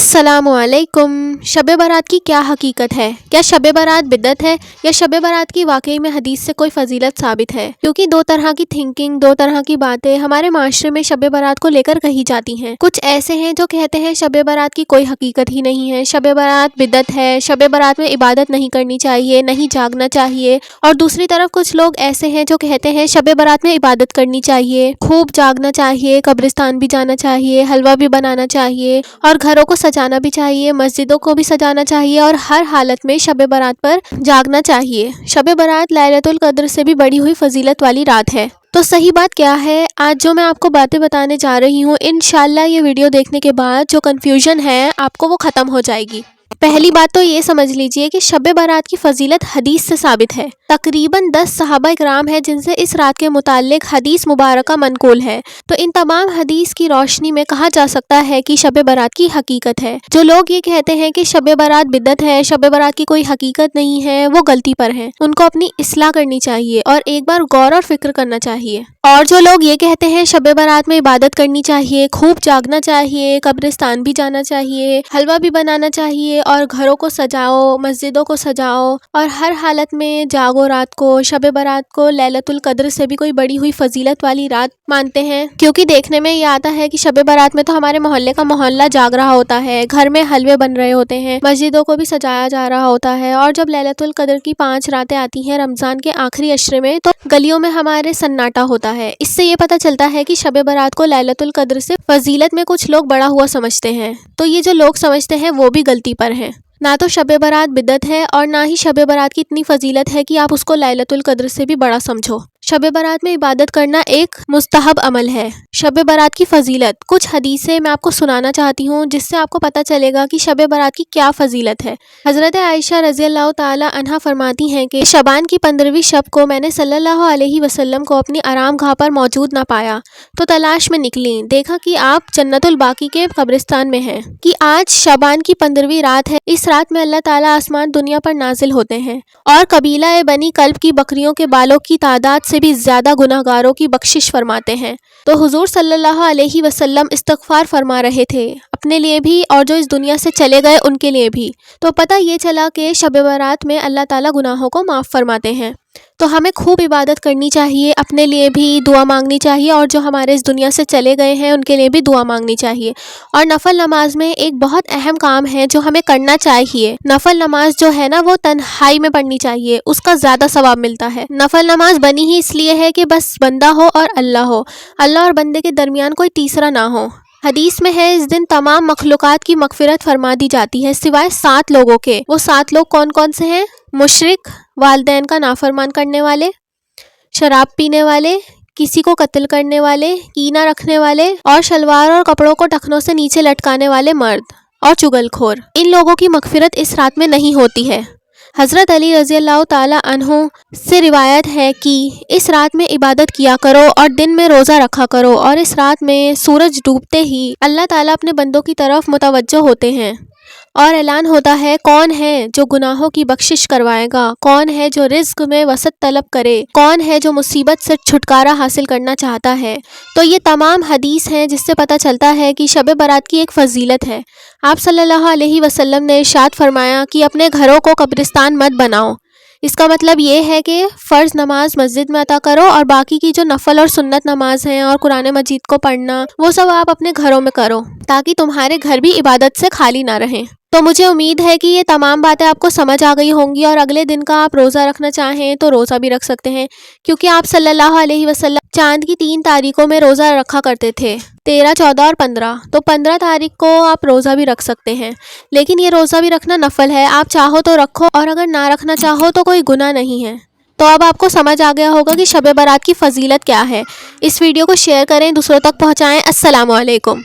अस्सलामु अलैकुम। शब बारात की क्या हकीकत है? क्या शब बारात बिदअत है या शब बारात की वाकई में हदीस से कोई फजीलत साबित है? क्योंकि दो तरह की थिंकिंग, दो तरह की बातें हमारे माशरे में शब बारात को लेकर कही जाती हैं। कुछ ऐसे हैं जो कहते हैं शब बारात की कोई हकीकत ही नहीं है, शब बारात बिदअत है, शब बारात में इबादत नहीं करनी चाहिए, नहीं जागना चाहिए। और दूसरी तरफ कुछ लोग ऐसे हैं जो कहते हैं शब बारात में इबादत करनी चाहिए, खूब जागना चाहिए, कब्रिस्तान भी जाना चाहिए, हलवा भी बनाना चाहिए और घरों को सजाना भी चाहिए, मस्जिदों को भी सजाना चाहिए और हर हालत में शब बारात पर जागना चाहिए। शब बारात लैलतुल कद्र से भी बड़ी हुई फजीलत वाली रात है। तो सही बात क्या है? आज जो मैं आपको बातें बताने जा रही हूँ, इंशाल्लाह ये वीडियो देखने के बाद जो कन्फ्यूजन है आपको वो ख़त्म हो जाएगी। पहली बात तो ये समझ लीजिए कि शब बारात की फजीलत हदीस से साबित है। तकरीबन 10 सहाबा इकराम है जिनसे इस रात के मुताल्लिक हदीस मुबारका मनकूल है। तो इन तमाम हदीस की रोशनी में कहा जा सकता है कि शब बारात की हकीकत है। जो लोग ये कहते हैं कि शब बारात बिदअत है, शब बारात की कोई हकीकत नहीं है, वो गलती पर हैं। उनको अपनी इस्लाह करनी चाहिए और एक बार गौर और फिक्र करना चाहिए। और जो लोग ये कहते हैं शब बारात में इबादत करनी चाहिए, खूब जागना चाहिए, कब्रिस्तान भी जाना चाहिए, हलवा भी बनाना चाहिए और घरों को सजाओ, मस्जिदों को सजाओ और हर हालत में जागो रात को, शब बारात को लैलतुल कद्र से भी कोई बड़ी हुई फजीलत वाली रात मानते हैं। क्योंकि देखने में ये आता है कि शब बारात में तो हमारे मोहल्ले का मोहल्ला जाग रहा होता है, घर में हलवे बन रहे होते हैं, मस्जिदों को भी सजाया जा रहा होता है। और जब लैलतुल कद्र की 5 रातें आती हैं रमज़ान के आखिरी अशरे में, तो गलियों में हमारे सन्नाटा होता है। इससे ये पता चलता है कि शब बारात को लैलतुल कद्र से फजीलत में कुछ लोग बड़ा हुआ समझते हैं। तो ये जो लोग समझते हैं वो भी गलती पर हैं। ना तो शब बारात बिदअत है और ना ही शब बारात की इतनी फजीलत है कि आप उसको लैलतुल कद्र से भी बड़ा समझो। शब बारात में इबादत करना एक मुस्तहब अमल है। शब बारात की फजीलत कुछ हदीसें मैं आपको सुनाना चाहती हूँ जिससे आपको पता चलेगा कि शब बारात की क्या फजीलत है। हज़रत आयशा रज़ियल्लाहु ताला अन्हा फरमाती हैं कि शबान की 15वीं शब को मैंने सल्लल्लाहु अलैहि वसल्लम को अपनी आराम गाह पर मौजूद ना पाया तो तलाश में निकली, देखा कि आप जन्नतुल बाकी के कब्रिस्तान में हैं। कि आज शबान की 15वीं रात है। इस रात में अल्लाह ताला आसमान दुनिया पर नाजिल होते हैं और कबीला बनी कल्ब की बकरियों के बालों की तादाद से भी ज्यादा गुनाहगारों की बख्शिश फरमाते हैं। तो हुजूर सल्लल्लाहु अलैहि वसल्लम इस्तगफार फरमा रहे थे अपने लिए भी और जो इस दुनिया से चले गए उनके लिए भी। तो पता ये चला कि शब बारात में अल्लाह ताला गुनाहों को माफ़ फरमाते हैं। तो हमें खूब इबादत करनी चाहिए, अपने लिए भी दुआ मांगनी चाहिए और जो हमारे इस दुनिया से चले गए हैं उनके लिए भी दुआ मांगनी चाहिए। और नफल नमाज में एक बहुत अहम काम है जो हमें करना चाहिए। नफल नमाज जो है ना वो तन्हाई में पढ़नी चाहिए, उसका ज़्यादा सवाब मिलता है। नफल नमाज बनी ही इसलिए है कि बस बंदा हो और अल्लाह और बंदे के दरमियान कोई तीसरा ना हो। हदीस में है इस दिन तमाम मखलूक़ात की मग़फ़िरत फरमा दी जाती है सिवाय 7 लोगों के। वो 7 लोग कौन कौन से हैं? मुशरिक, वालिदैन का नाफरमान करने वाले, शराब पीने वाले, किसी को कत्ल करने वाले, कीना रखने वाले और शलवार और कपड़ों को टखनों से नीचे लटकाने वाले मर्द और चुगलखोर। इन लोगों की मग़फ़िरत इस रात में नहीं होती है। हज़रत अली रज़ियल्लाहु ताला अन्हु से रिवायत है कि इस रात में इबादत किया करो और दिन में रोज़ा रखा करो और इस रात में सूरज डूबते ही अल्लाह ताला अपने बंदों की तरफ मुतवज्जो होते हैं और ऐलान होता है कौन है जो गुनाहों की बख्शिश करवाएगा, कौन है जो रिज़्क़ में वसअत तलब करे, कौन है जो मुसीबत से छुटकारा हासिल करना चाहता है। तो ये तमाम हदीस हैं जिससे पता चलता है कि शब बारात की एक फ़जीलत है। आप सल्लल्लाहु अलैहि वसल्लम ने इरशाद फरमाया कि अपने घरों को कब्रिस्तान मत बनाओ। इसका मतलब ये है कि फ़र्ज़ नमाज मस्जिद में अता करो और बाकी की जो नफल और सुन्नत नमाज हैं और कुरान मजीद को पढ़ना वो सब आप अपने घरों में करो ताकि तुम्हारे घर भी इबादत से खाली ना रहें। तो मुझे उम्मीद है कि ये तमाम बातें आपको समझ आ गई होंगी और अगले दिन का आप रोज़ा रखना चाहें तो रोज़ा भी रख सकते हैं। क्योंकि आप सल्लल्लाहु अलैहि वसल्लम चांद की 3 तारीखों में रोज़ा रखा करते थे, 13, 14 और 15। तो 15 तारीख को आप रोज़ा भी रख सकते हैं, लेकिन ये रोज़ा भी रखना नफल है। आप चाहो तो रखो और अगर ना रखना चाहो तो कोई गुनाह नहीं है। तो अब आपको समझ आ गया होगा कि शब बारात की फजीलत क्या है। इस वीडियो को शेयर करें, दूसरों तक पहुँचाएँ। अस्सलामु अलैकुम।